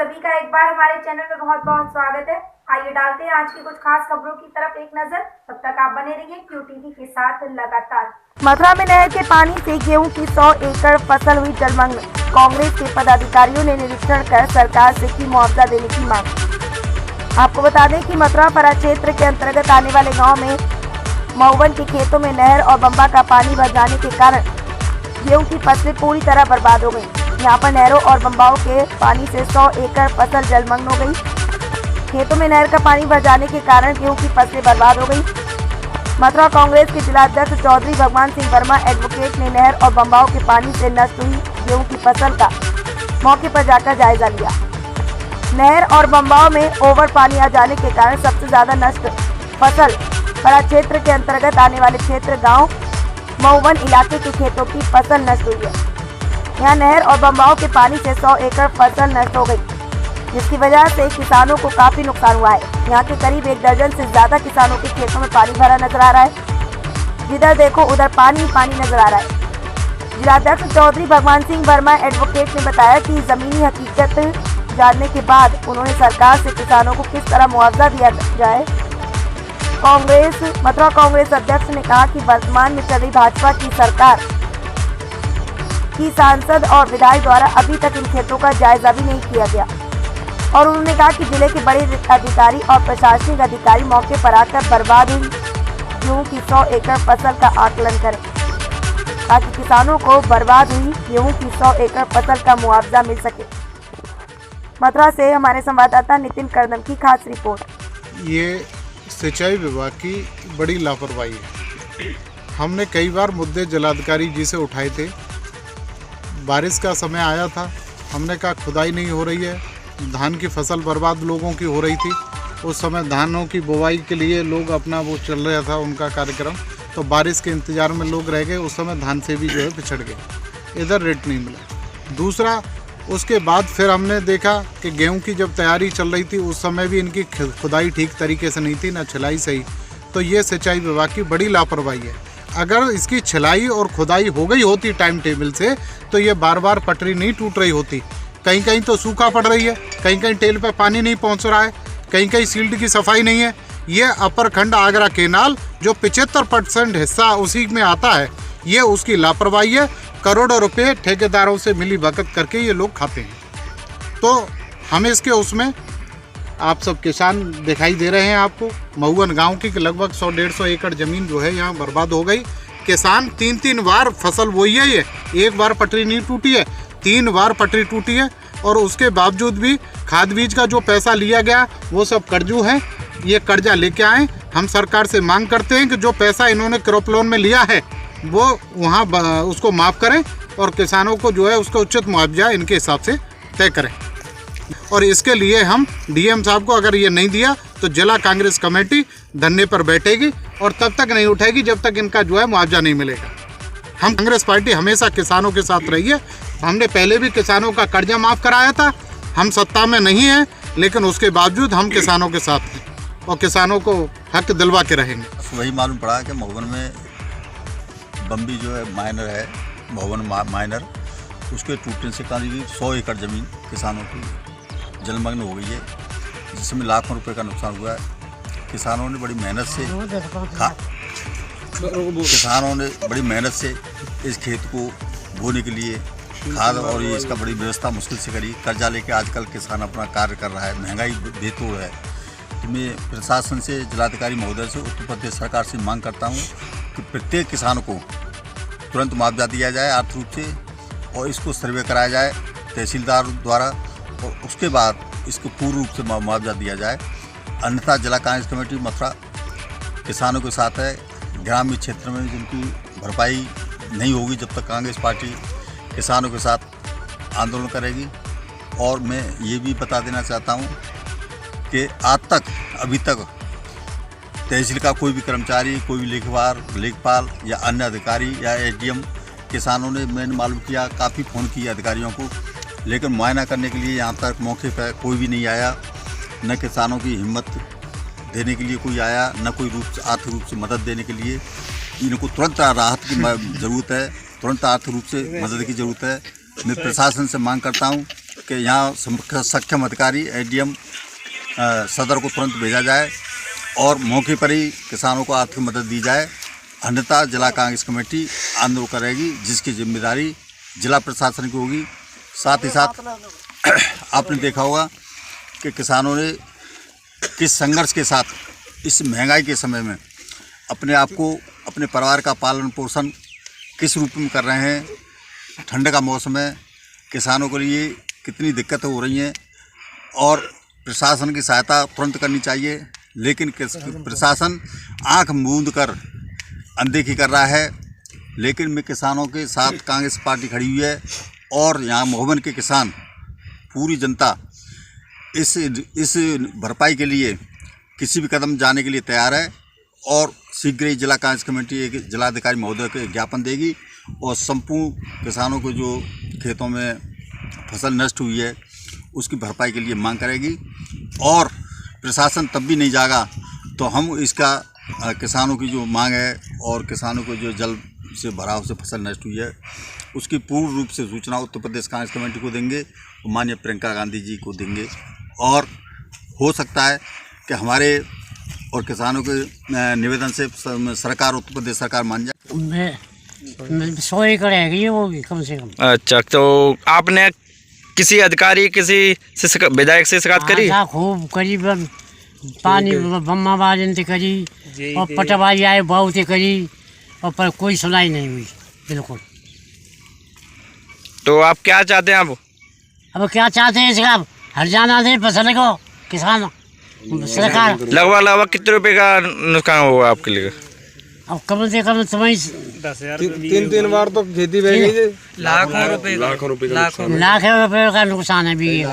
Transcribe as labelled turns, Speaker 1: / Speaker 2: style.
Speaker 1: सभी का एक बार हमारे चैनल में बहुत बहुत स्वागत है। आइए डालते हैं आज की कुछ खास खबरों की तरफ एक नजर। तब तक आप बने रहिए QTV के साथ लगातार। मथुरा में नहर के पानी से गेहूं की 100 एकड़ फसल हुई जलमग्न। कांग्रेस के पदाधिकारियों ने निरीक्षण कर सरकार से की मुआवजा देने की मांग। आपको बता दें कि मथुरा परा क्षेत्र के अंतर्गत आने वाले गाँव में महुवन के खेतों में नहर और बम्बा का पानी भर जाने के कारण गेहूं की फसलें पूरी तरह बर्बाद हो गई। यहाँ पर नहरों और बम्बाओं के पानी से 100 एकड़ फसल जलमग्न हो गई। खेतों में नहर का पानी भर जाने के कारण गेहूं की फसलें बर्बाद हो गई। मथुरा कांग्रेस के जिलाध्यक्ष चौधरी भगवान सिंह वर्मा एडवोकेट ने नहर और बम्बाओं के पानी से नष्ट हुई गेहूं की फसल का मौके पर जाकर जायजा लिया। नहर और बम्बाओं में ओवर पानी आ जाने के कारण सबसे ज्यादा नष्ट फसल परा क्षेत्र के अंतर्गत आने वाले क्षेत्र गाँव महुवन इलाके के खेतों की फसल नष्ट हुई है। यहाँ नहर और बम्बाओं के पानी से 100 एकड़ फसल नष्ट हो गई, जिसकी वजह से किसानों को काफी नुकसान हुआ है। यहाँ के करीब 1 दर्जन से ज्यादा किसानों के खेतों में पानी भरा नजर आ रहा है। जिधर देखो उधर पानी पानी नजर आ रहा है। जिलाध्यक्ष चौधरी भगवान सिंह वर्मा एडवोकेट ने बताया कि जमीनी हकीकत जानने के बाद उन्होंने सरकार से किसानों को किस तरह मुआवजा दिया जाए। मथुरा कांग्रेस अध्यक्ष ने कहा कि वर्तमान में चल रही भाजपा की सरकार की सांसद और विधायक द्वारा अभी तक इन खेतों का जायजा भी नहीं किया गया और उन्होंने कहा कि जिले के बड़े अधिकारी और प्रशासनिक अधिकारी मौके पर आकर बर्बाद हुई गेहूं की 100 एकड़ फसल का आकलन करें ताकि किसानों को बर्बाद हुई गेहूं की 100 एकड़ फसल का मुआवजा मिल सके। मथुरा से हमारे संवाददाता नितिन करदम की खास रिपोर्ट।
Speaker 2: ये सिंचाई विभाग की बड़ी लापरवाही है। हमने कई बार मुद्दे जिलाधिकारी जी से उठाए थे। बारिश का समय आया था, हमने कहा खुदाई नहीं हो रही है, धान की फसल बर्बाद लोगों की हो रही थी। उस समय धानों की बुवाई के लिए लोग अपना वो चल रहा था उनका कार्यक्रम, तो बारिश के इंतज़ार में लोग रह गए। उस समय धान से भी जो है पिछड़ गए, इधर रेट नहीं मिला। दूसरा, उसके बाद फिर हमने देखा कि गेहूं की जब तैयारी चल रही थी उस समय भी इनकी खुदाई ठीक तरीके से नहीं थी, ना छिलाई सही। तो ये सिंचाई विभाग की बड़ी लापरवाही है। अगर इसकी छिलाई और खुदाई हो गई होती टाइम टेबल से तो ये बार बार पटरी नहीं टूट रही होती। कहीं कहीं तो सूखा पड़ रही है, कहीं कहीं टेल पे पानी नहीं पहुंच रहा है, कहीं कहीं सील्ड की सफाई नहीं है। ये अपर खंड आगरा केनाल जो 75% हिस्सा उसी में आता है, ये उसकी लापरवाही है। करोड़ों रुपए ठेकेदारों से मिली भगत करके ये लोग खाते हैं। तो हम इसके उसमें आप सब किसान दिखाई दे रहे हैं आपको। महुवन गांव की लगभग 100-150 एकड़ ज़मीन जो है यहाँ बर्बाद हो गई। किसान 3-3 बार फसल बोई है। ये एक बार पटरी नहीं टूटी है, 3 बार पटरी टूटी है। और उसके बावजूद भी खाद बीज का जो पैसा लिया गया वो सब कर्जू है। ये कर्जा लेके आए। हम सरकार से मांग करते हैं कि जो पैसा इन्होंने क्रॉप लोन में लिया है वो वहाँ उसको माफ़ करें और किसानों को जो है उसका उचित मुआवजा इनके हिसाब से तय करें। और इसके लिए हम DM साहब को अगर ये नहीं दिया तो जिला कांग्रेस कमेटी धरने पर बैठेगी और तब तक नहीं उठेगी जब तक इनका जो है मुआवजा नहीं मिलेगा। हम कांग्रेस पार्टी हमेशा किसानों के साथ रही है। हमने पहले भी किसानों का कर्जा माफ़ कराया था। हम सत्ता में नहीं हैं लेकिन उसके बावजूद हम किसानों के साथ हैं और किसानों को हक दिलवा के रहेंगे।
Speaker 3: वही मालूम पड़ा कि महुवन में बम्बी जो है माइनर है, महुवन माइनर, उसके टूटने से करीब 100 एकड़ ज़मीन किसानों की जलमग्न हो गई है, जिसमें लाखों रुपए का नुकसान हुआ है। किसानों ने बड़ी मेहनत से इस खेत को बोने के लिए खाद और ये इसका बड़ी व्यवस्था मुश्किल से करी। कर्जा लेके आजकल किसान अपना कार्य कर रहा है, महंगाई बेतोड़ है। तो मैं प्रशासन से, जिलाधिकारी महोदय से, उत्तर प्रदेश सरकार से मांग करता हूँ कि प्रत्येक किसान को तुरंत मुआवजा दिया जाए आर्थिक रूप से और इसको सर्वे कराया जाए तहसीलदार द्वारा और उसके बाद इसको पूर्ण रूप से मुआवजा दिया जाए। अन्यथा जिला कांग्रेस कमेटी मथुरा किसानों के साथ है। ग्रामीण क्षेत्र में जिनकी भरपाई नहीं होगी जब तक कांग्रेस पार्टी किसानों के साथ आंदोलन करेगी। और मैं ये भी बता देना चाहता हूँ कि आज तक अभी तक तहसील का कोई भी कर्मचारी, कोई भी लेखपाल या अन्य अधिकारी या SDM किसानों ने, मैंने मालूम किया, काफ़ी फ़ोन किए अधिकारियों को, लेकिन मुआयना करने के लिए यहाँ तक मौके पर कोई भी नहीं आया। न किसानों की हिम्मत देने के लिए कोई आया, न कोई आर्थिक रूप से मदद देने के लिए। इनको तुरंत राहत की ज़रूरत है, तुरंत आर्थिक रूप से मदद की ज़रूरत है। मैं प्रशासन से मांग करता हूँ कि यहाँ सक्षम अधिकारी एडीएम सदर को तुरंत भेजा जाए और मौके पर ही किसानों को आर्थिक मदद दी जाए, अन्यथा जिला कांग्रेस कमेटी आंदोलन करेगी, जिसकी जिम्मेदारी जिला प्रशासन की होगी। साथ ही साथ आपने देखा होगा कि किसानों ने किस संघर्ष के साथ इस महंगाई के समय में अपने आप को, अपने परिवार का पालन पोषण किस रूप में कर रहे हैं। ठंड का मौसम है, किसानों के लिए कितनी दिक्कतें हो रही हैं और प्रशासन की सहायता तुरंत करनी चाहिए, लेकिन प्रशासन आंख मूंद कर अनदेखी कर रहा है। लेकिन मैं किसानों के साथ कांग्रेस पार्टी खड़ी हुई है और यहाँ महोबन के किसान, पूरी जनता इस भरपाई के लिए किसी भी कदम जाने के लिए तैयार है और शीघ्र ही जिला कांग्रेस कमेटी एक जिलाधिकारी महोदय को ज्ञापन देगी और संपूर्ण किसानों को जो खेतों में फसल नष्ट हुई है उसकी भरपाई के लिए मांग करेगी। और प्रशासन तब भी नहीं जागा तो हम इसका किसानों की जो मांग है और किसानों को जो जल से भराव से फसल नष्ट हुई है उसकी पूर्ण रूप से सूचना उत्तर प्रदेश कांग्रेस कमेटी को देंगे, माननीय प्रियंका गांधी जी को देंगे। और हो सकता है कि हमारे और किसानों के निवेदन से सरकार, उत्तर प्रदेश सरकार मान जाए।
Speaker 4: 100 एकड़ है वो भी कम से कम।
Speaker 5: अच्छा, तो आपने किसी अधिकारी, किसी से विधायक से शिकायत करी?
Speaker 4: हाँ, खूब करीबन पानी बम्मा बाजन करी और पटवाई आए बहुत करी और पर कोई सुनाई नहीं हुई बिल्कुल।
Speaker 5: तो आप क्या चाहते हैं?
Speaker 4: अब क्या चाहते हैं, इसका हर्जाना दे फसल को किसान सरकार।
Speaker 5: लगभग कितने रुपए का नुकसान होगा आपके लिए?
Speaker 4: अब कम से कम तुम्हें
Speaker 6: 3 बार तो खेती बह गई,
Speaker 4: लाखों रुपए का नुकसान है भी।